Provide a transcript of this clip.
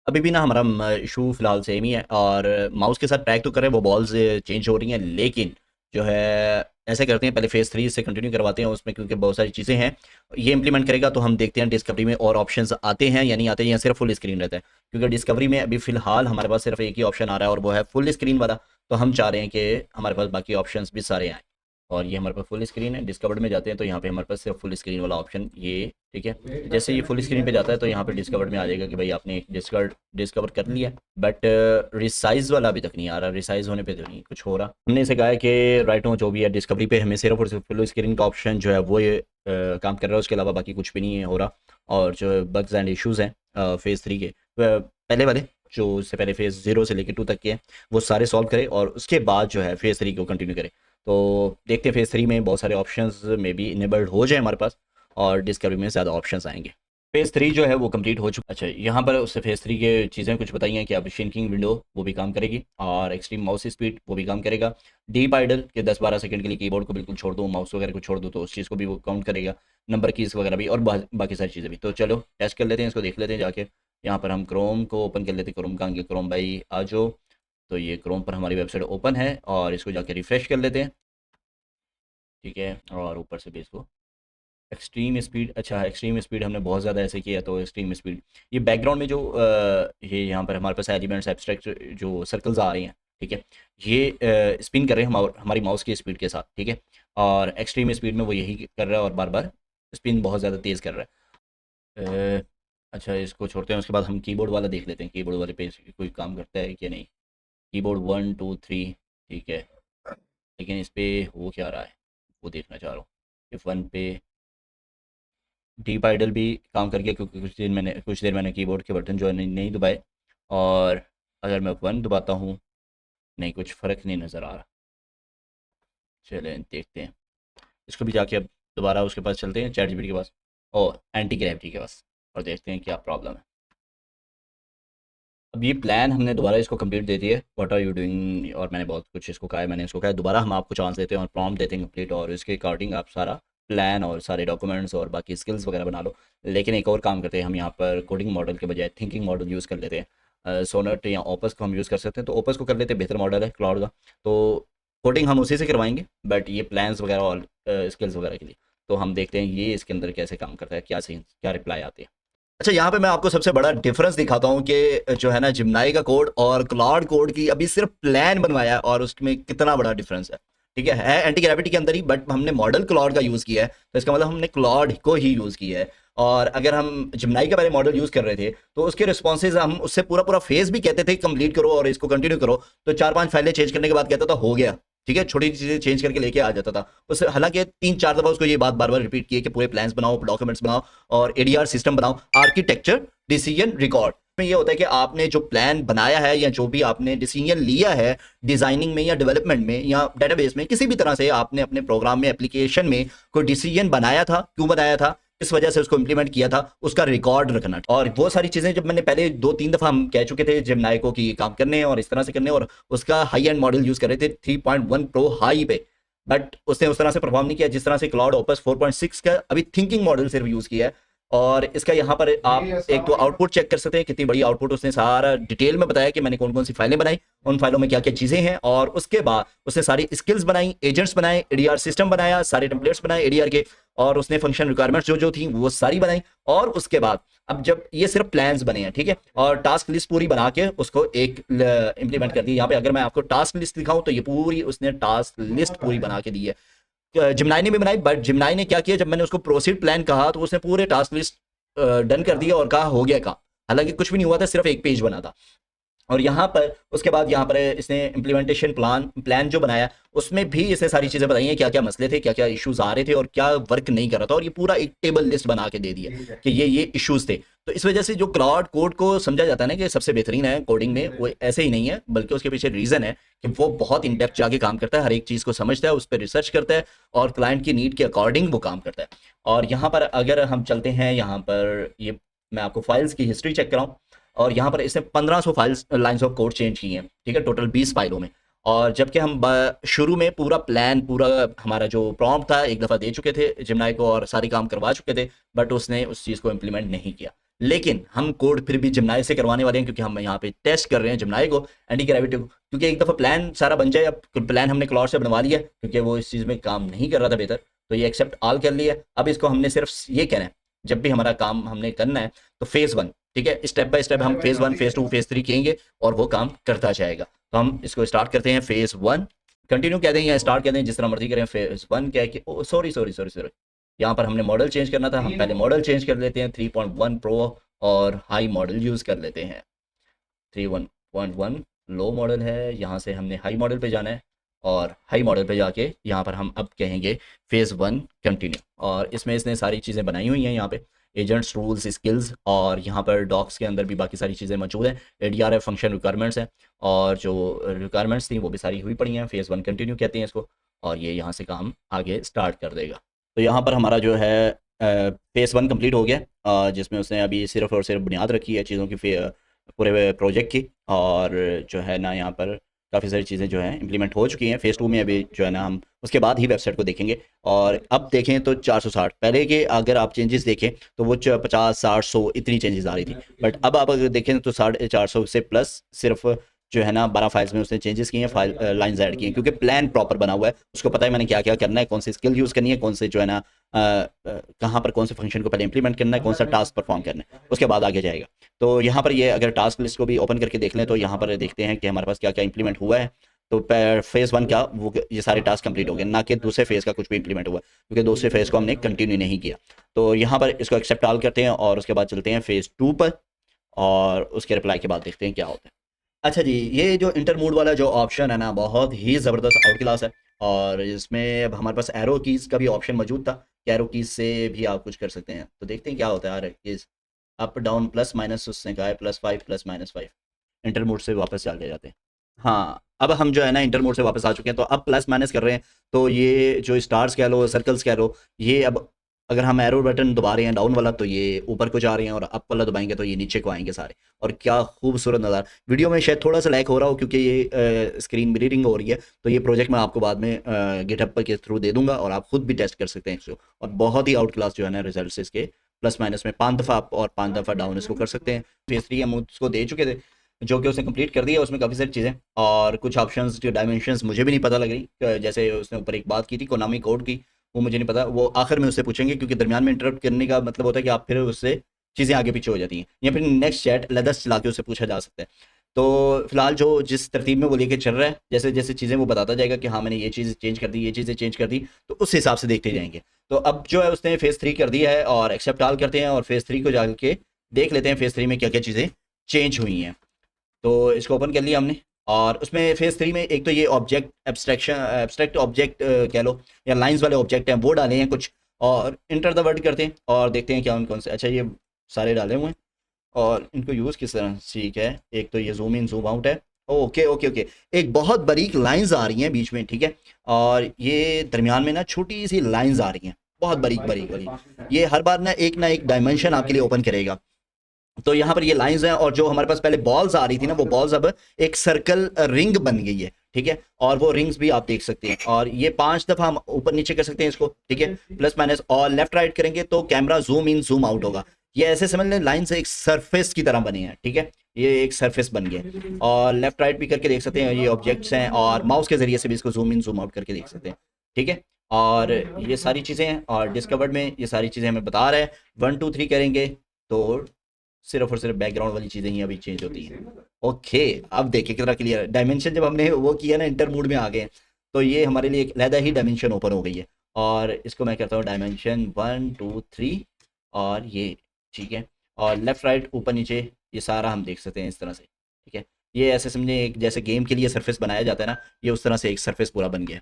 अभी भी ना हमारा इशू फिलहाल सेम ही है, और माउस के साथ ट्रैक तो कर रहे हैं, वो बॉल्स चेंज हो रही हैं, लेकिन जो है ऐसे करते हैं, पहले फेज़ 3 से कंटिन्यू करवाते हैं उसमें, क्योंकि बहुत सारी चीज़ें हैं। ये इंप्लीमेंट करेगा तो हम देखते हैं डिस्कवरी में और ऑप्शंस आते हैं या नहीं आते हैं, या सिर्फ फुल स्क्रीन रहता है। क्योंकि डिस्कवरी में अभी फ़िलहाल हमारे पास सिर्फ एक ही ऑप्शन आ रहा है, और वो है फुल स्क्रीन वाला। तो हम चाह रहे हैं कि हमारे पास बाकी ऑप्शंस भी सारे आएँ। और ये हमारे पास फुल स्क्रीन है, डिस्कवर्ड में जाते हैं तो यहाँ पे हमारे पास सिर्फ फुल स्क्रीन वाला ऑप्शन ये, ठीक है। जैसे ये फुल स्क्रीन पे जाता है तो यहाँ पे डिस्कवर्ड में आ जाएगा कि भाई आपने डिस्कवर डिस्कवर कर लिया, बट रिसाइज वाला अभी तक नहीं आ रहा। रिसाइज होने पे तो नहीं कुछ हो रहा। हमने इसे कहा है कि राइट नो जो भी है डिस्कवरी पे हमें सिर्फ और सिर्फ फुल स्क्रीन का ऑप्शन जो है वो ये काम कर रहा है, उसके अलावा बाकी कुछ भी नहीं है हो रहा। और जो बग्स एंड इश्यूज़ हैं फेज़ 3 के पहले वाले, जो उससे पहले फेज़ 0 से लेकर 2 तक के हैं, वो सारे सॉल्व करें और उसके बाद जो है फेज़ 3 को कंटिन्यू करें। तो देखते हैं फेज़ 3 में बहुत सारे ऑप्शंस में भी इनेबल्ड हो जाए हमारे पास, और डिस्कवरी में ज़्यादा ऑप्शंस आएंगे। फेज़ 3 जो है वो कंप्लीट हो चुका। अच्छा, यहाँ पर उससे फेज़ 3 के चीज़ें कुछ बताई हैं कि अब श्रिंकिंग विंडो वो भी काम करेगी, और एक्सट्रीम माउस स्पीड वो भी काम करेगा। डीप आइडल के 10-12 सेकंड के लिए कीबोर्ड को बिल्कुल छोड़ दो, माउस वगैरह को छोड़ दो, तो उस चीज़ को भी वो काउंट करेगा। नंबर कीज़ वगैरह भी, और बाकी सारी चीज़ें भी। तो चलो टेस्ट कर लेते हैं, इसको देख लेते हैं जाके। यहाँ पर हम क्रोम को ओपन कर लेते हैं। क्रोम कहाँ गया? क्रोम भाई आ जाओ। तो ये क्रोम पर हमारी वेबसाइट ओपन है, और इसको जाके रिफ्रेश कर लेते हैं, ठीक है। और ऊपर से भी इसको एक्सट्रीम स्पीड, अच्छा एक्सट्रीम स्पीड हमने बहुत ज़्यादा ऐसे किया तो एक्सट्रीम स्पीड, ये बैकग्राउंड में जो ये यहाँ पर हमारे पास एलिमेंट्स एब्स्ट्रैक्ट जो सर्कल्स आ रहे हैं, ठीक है, ये स्पिन कर रहे हैं हमारी माउस की स्पीड के साथ, ठीक है। और एक्सट्रीम स्पीड में वो यही कर रहा है, और बार बार स्पिन बहुत ज़्यादा तेज़ कर रहा है। अच्छा, इसको छोड़ते हैं, उसके बाद हम कीबोर्ड वाला देख लेते हैं, कीबोर्ड वाले पे कोई काम करता है कि नहीं। कीबोर्ड 1 2 3, ठीक है, लेकिन इस पे हो क्या रहा है वो देखना चाह रहा हूँ। इफ 1 पे डीप आइडल भी काम कर गया, क्योंकि कुछ देर मैंने कीबोर्ड के बटन जो है नहीं दबाए। और अगर मैं 1 दबाता हूँ, नहीं, कुछ फ़र्क नहीं नज़र आ रहा। चलें देखते हैं, इसको भी जाके अब दोबारा उसके पास चलते हैं, चैट जीपीटी के पास और एंटी ग्रेविटी के पास, और देखते हैं क्या प्रॉब्लम है। अब ये प्लान हमने दोबारा इसको कंप्लीट दे दिया है, व्हाट आर यू डूइंग, और मैंने बहुत कुछ इसको कहा है। मैंने इसको कहा है दोबारा हम आपको चांस देते हैं और प्रॉम्प्ट देते हैं कंप्लीट, और इसके अकॉर्डिंग आप सारा प्लान और सारे डॉक्यूमेंट्स और बाकी स्किल्स वगैरह बना लो। लेकिन एक और काम करते हैं, हम यहाँ पर कोडिंग मॉडल के बजाय थिंकिंग मॉडल यूज़ कर लेते हैं। सोनेट या ओपस को हम यूज़ कर सकते हैं, तो ओपस को कर लेते हैं, बेहतर मॉडल है क्लाउड का। तो कोडिंग हम उसी से करवाएंगे, बट ये प्लान्स वगैरह और स्किल्स वगैरह के लिए तो हम देखते हैं ये इसके अंदर कैसे काम करता है, क्या सही क्या रिप्लाई आते हैं। अच्छा, यहाँ पे मैं आपको सबसे बड़ा डिफरेंस दिखाता हूँ कि जो है ना जिम्नाई का कोड और क्लाउड कोड की अभी सिर्फ प्लान बनवाया है, और उसमें कितना बड़ा डिफरेंस है। ठीक है एंटी ग्रेविटी के अंदर ही, बट हमने मॉडल क्लाउड का यूज़ किया है, तो इसका मतलब हमने क्लाउड को ही यूज़ किया है। और अगर हम जिम्नाई का पहले मॉडल यूज़ कर रहे थे तो उसके रिस्पॉन्सेज हम उससे पूरा पूरा फेज भी कहते थे कंप्लीट करो और इसको कंटिन्यू करो, तो 4-5 फाइलें चेंज करने के बाद कहता था हो गया, ठीक है, छोटी चीज़ें चेंज करके लेके आ जाता था। उस हालांकि 3-4 दफ़ा उसको ये बात बार बार रिपीट की है कि पूरे प्लान्स बनाओ, डॉक्यूमेंट्स बनाओ, और एडीआर सिस्टम बनाओ, आर्किटेक्चर डिसीजन रिकॉर्ड में ये होता है कि आपने जो प्लान बनाया है या जो भी आपने डिसीजन लिया है डिजाइनिंग में या डेवलपमेंट में या डेटाबेस में, किसी भी तरह से आपने अपने प्रोग्राम में एप्लीकेशन में कोई डिसीजन बनाया था, क्यों बनाया था, इस वजह से उसको इंप्लीमेंट किया था, उसका रिकॉर्ड रखना। और वो सारी चीजें जब मैंने पहले 2-3 दफा हम कह चुके थे जिमनाई को कि ये काम करने और इस तरह से करने, और उसका हाई एंड मॉडल यूज कर रहे थे 3.1 प्रो हाई पे, बट उसने उस तरह से परफॉर्म नहीं किया जिस तरह से क्लाउड ओपस 4.6 का अभी थिंकिंग मॉडल सिर्फ यूज किया है। और इसका यहाँ पर आप एक तो आउटपुट चेक कर सकते हैं, कितनी बड़ी आउटपुट उसने सारा डिटेल में बताया कि मैंने कौन कौन सी फाइलें बनाई, उन फाइलों में क्या क्या चीजें हैं, और उसके बाद उसने सारी स्किल्स बनाई, एजेंट्स बनाए, एडीआर सिस्टम बनाया, सारे टेम्पलेट्स बनाए एडीआर के, और उसने फंक्शन रिक्वायरमेंट्स जो जो थी वो सारी बनाई। और उसके बाद अब जब ये सिर्फ प्लान्स बने हैं, ठीक है, और टास्क लिस्ट पूरी बना के उसको एक इंप्लीमेंट कर दी। यहाँ पे अगर मैं आपको टास्क लिस्ट दिखाऊं तो ये पूरी उसने टास्क लिस्ट पूरी बना के दी है। जिमनाई ने भी बनाई, बट जिमनाई ने क्या किया, जब मैंने उसको प्रोसीड प्लान कहा तो उसने पूरे टास्क लिस्ट डन कर दिया और कहा हो गया काम, हालांकि कुछ भी नहीं हुआ था, सिर्फ एक पेज बना था। और यहाँ पर उसके बाद यहाँ पर इसने इम्प्लीमेंटेशन प्लान जो बनाया उसमें भी इसने सारी चीज़ें बताई हैं, क्या क्या मसले थे, क्या क्या इश्यूज आ रहे थे, और क्या वर्क नहीं कर रहा था, और ये पूरा एक टेबल लिस्ट बना के दे दिया कि ये इश्यूज थे। तो इस वजह से जो क्लाउड कोड को समझा जाता है ना कि सबसे बेहतरीन है कोडिंग में, वो ऐसे ही नहीं है, बल्कि उसके पीछे रीज़न है कि वो बहुत इन डेप्थ जाके काम करता है, हर एक चीज़ को समझता है, उस पर रिसर्च करता है, और क्लाइंट की नीड के अकॉर्डिंग वो काम करता है। और यहाँ पर अगर हम चलते हैं, यहाँ पर ये मैं आपको फाइल्स की हिस्ट्री चेक कराऊँ, और यहाँ पर इसने 1500 files lines of code change की हैं, ठीक है, टोटल 20 फाइलों में। और जबकि हम शुरू में पूरा प्लान, पूरा हमारा जो प्रॉम्प्ट था एक दफ़ा दे चुके थे जिमनाई को और सारी काम करवा चुके थे, बट उसने उस चीज़ को इम्प्लीमेंट नहीं किया। लेकिन हम कोड फिर भी जिमनाई से करवाने वाले हैं, क्योंकि हम यहाँ पे टेस्ट कर रहे हैं जिमनाई को, एंटी ग्रेविटी को, क्योंकि एक दफ़ा प्लान सारा बन जाए। अब प्लान हमने क्लॉड से बनवा लिया, क्योंकि वो इस चीज़ में काम नहीं कर रहा था बेहतर, तो ये एक्सेप्ट ऑल कर लिया। अब इसको हमने सिर्फ ये कहना है, जब भी हमारा काम हमने करना है तो फेज़ 1, ठीक है, स्टेप बाय स्टेप हम फेज़ 1, फेज़ 2, फेज़ 3 कहेंगे और वो काम करता जाएगा। तो हम इसको स्टार्ट करते हैं फेज़ 1, कंटिन्यू कह दें या स्टार्ट कह दें, जिस तरह मर्जी करें। फेज़ 1 क्या है कि सॉरी सॉरी सॉरी सॉरी, यहाँ पर हमने मॉडल चेंज करना था, हम पहले मॉडल चेंज कर लेते हैं, 3.1 प्रो और हाई मॉडल यूज़ कर लेते हैं। 3.1 लो मॉडल है, यहाँ से हमने हाई मॉडल पे जाना है और हाई मॉडल पे जाके यहाँ पर हम अब कहेंगे फेज़ 1 कंटिन्यू। और इसमें इसने सारी चीज़ें बनाई हुई हैं, यहाँ पे एजेंट्स, रूल्स, स्किल्स, और यहाँ पर डॉक्स के अंदर भी बाकी सारी चीज़ें मौजूद हैं। ADRF फंक्शन रिक्वायरमेंट्स हैं, और जो रिक्वायरमेंट्स थी वो भी सारी हुई पड़ी हैं। फेज़ 1 कंटिन्यू कहते हैं इसको, और ये यहाँ से काम आगे स्टार्ट कर देगा। तो यहाँ पर हमारा जो है फेज़ 1 कंप्लीट हो गया, जिसमें उसने अभी सिर्फ और सिर्फ बुनियाद रखी है चीज़ों की, पूरे प्रोजेक्ट की, और जो है ना यहाँ पर काफ़ी सारी चीज़ें जो हैं इंप्लीमेंट हो चुकी हैं। फेज़ 2 में अभी जो है ना हम उसके बाद ही वेबसाइट को देखेंगे। और अब देखें तो 460, पहले के अगर आप चेंजेस देखें तो वो 50, 60, 100 इतनी चेंजेस आ रही थी, बट अब आप अगर देखें तो 450 से प्लस सिर्फ जो है ना 12 फाइल्स में उसने चेंजेस किए हैं, फाइल लाइन्स ऐड किए हैं, क्योंकि प्लान प्रॉपर बना हुआ है, उसको पता है मैंने क्या क्या करना है, कौन सी स्किल यूज़ करनी है, कौन से जो है ना कहाँ पर कौन से फंक्शन को पहले इंप्लीमेंट करना है, कौन सा टास्क परफॉर्म करना है, उसके बाद आगे जाएगा। तो यहाँ पर ये अगर टास्क लिस्ट को भी ओपन करके देख लें तो यहाँ पर देखते हैं कि हमारे पास क्या क्या इंप्लीमेंट हुआ है। तो फेज़ 1 का वो ये सारे टास्क कंप्लीट हो गए, ना कि दूसरे फेज़ का कुछ भी इंप्लीमेंट हुआ, क्योंकि दूसरे फेज़ को हमने कंटिन्यू नहीं किया। तो यहाँ पर इसको एक्सेप्ट ऑल करते हैं और उसके बाद चलते हैं फेज़ 2 पर, और उसके रिप्लाई के बाद देखते हैं क्या होता है। अच्छा जी, ये जो इंटर मोड वाला जो ऑप्शन है ना, बहुत ही ज़बरदस्त आउट क्लास है, और इसमें अब हमारे पास एरो कीज़ का भी ऑप्शन मौजूद था कि एरो कीज़ से भी आप कुछ कर सकते हैं। तो देखते हैं क्या होता है। Arrow keys up down plus minus, उसने कहा है +5 प्लस -5, इंटर मोड से वापस चले जाते हैं। हाँ, अब हम जो है ना इंटर मोड से वापस आ चुके हैं, तो अब प्लस माइनस कर रहे हैं, तो ये जो स्टार्स कह लो, सर्कल्स कह लो, ये अब अगर हम एरो बटन दबा रहे हैं डाउन वाला तो ये ऊपर को जा रहे हैं, और अप वाला दबाएंगे तो ये नीचे को आएंगे सारे। और क्या खूबसूरत नज़ारा। वीडियो में शायद थोड़ा सा लैग हो रहा हो, क्योंकि ये स्क्रीन मिररिंग हो रही है, तो ये प्रोजेक्ट मैं आपको बाद में गिटहब पर के थ्रू दे दूंगा, और आप खुद भी टेस्ट कर सकते हैं इसको। और बहुत ही आउट क्लास जो है ना रिजल्ट इसके, प्लस माइनस में 5 दफ़ा अप और 5 दफ़ा डाउन इसको कर सकते हैं। फेज़ 3 हम उसको दे चुके थे, जो कि उसने कंप्लीट कर दिया। उसमें काफ़ी सारी चीज़ें और कुछ ऑप्शंस जो डायमेंशंस मुझे भी नहीं पता लग रही, जैसे उसने ऊपर एक बात की थी कोनामी कोड की, वो मुझे नहीं पता, वो आखिर में उससे पूछेंगे, क्योंकि दरमियान में इंटरप्ट करने का मतलब होता है कि आप फिर उससे चीज़ें आगे पीछे हो जाती हैं, या फिर नेक्स्ट चैट लेदर्स चला के उससे पूछा जा सकता है। तो फिलहाल जो जिस तरतीब में वो लेके चल रहा है, जैसे जैसे चीज़ें वो बताता जाएगा कि हाँ मैंने ये चीज़ चेंज कर दी, ये चीज़ें चेंज कर दी, तो उस हिसाब से देखते जाएंगे। तो अब जो है उसने फेज़ 3 कर दिया है, और एक्सेप्ट ऑल करते हैं, और फेज़ 3 को जाके देख लेते हैं फेज़ 3 में क्या क्या चीज़ें चेंज हुई हैं। तो इसको ओपन कर लिया हमने, और उसमें फेज़ 3 में एक तो ये ऑब्जेक्ट एब्स्ट्रैक्ट ऑब्जेक्ट कह लो, या लाइंस वाले ऑब्जेक्ट हैं वो डाले हैं कुछ, और इंटर द वर्ड करते हैं और देखते हैं क्या उन कौन से। अच्छा, ये सारे डाले हुए हैं, और इनको यूज़ किस तरह, ठीक है। एक तो ये जूम इन जूम आउट है, ओके ओके ओके। एक बहुत बारीक लाइंस आ रही हैं बीच में, ठीक है, और ये दरमियान में ना छोटी सी लाइंस आ रही हैं, बहुत बारीक बारीक बारीक। ये हर बार ना एक डायमेंशन आपके लिए ओपन करेगा। तो यहाँ पर ये लाइंस हैं, और जो हमारे पास पहले बॉल्स आ रही थी ना, वो बॉल्स अब एक सर्कल रिंग बन गई है, ठीक है। और वो रिंग्स भी आप देख सकते हैं, और ये 5 दफ़ा हम ऊपर नीचे कर सकते हैं इसको, ठीक है, प्लस माइनस, और लेफ्ट राइट करेंगे तो camera zoom in zoom out होगा। ये ऐसे समझ लें लाइंस एक सरफेस की तरह बनी है, ठीक है, ये एक सरफेस बन गया। और लेफ्ट राइट भी करके देख सकते हैं, ये ऑब्जेक्ट्स हैं, और माउस के जरिए से भी इसको जूम इन जूम आउट करके देख सकते हैं, ठीक है। और ये सारी चीज़ें हैं, और डिस्कवर्ड में ये सारी चीज़ें हमें बता रहा है। 1 2 3 करेंगे तो सिर्फ और सिर्फ बैकग्राउंड वाली चीज़ें ही अभी चेंज होती हैं। ओके, अब देखिए कितना क्लियर है। डायमेंशन जब हमने वो किया ना, इंटर मोड में आ गए, तो ये हमारे लिए एक अलहदा ही डायमेंशन ओपन हो गई है। और इसको मैं कहता हूँ डायमेंशन 1 2 3, और ये ठीक है, और लेफ़्ट राइट ऊपर नीचे ये सारा हम देख सकते हैं इस तरह से, ठीक है। ये ऐसे समझे एक जैसे गेम के लिए सरफेस बनाया जाता है ना, ये उस तरह से एक सरफेस पूरा बन गया।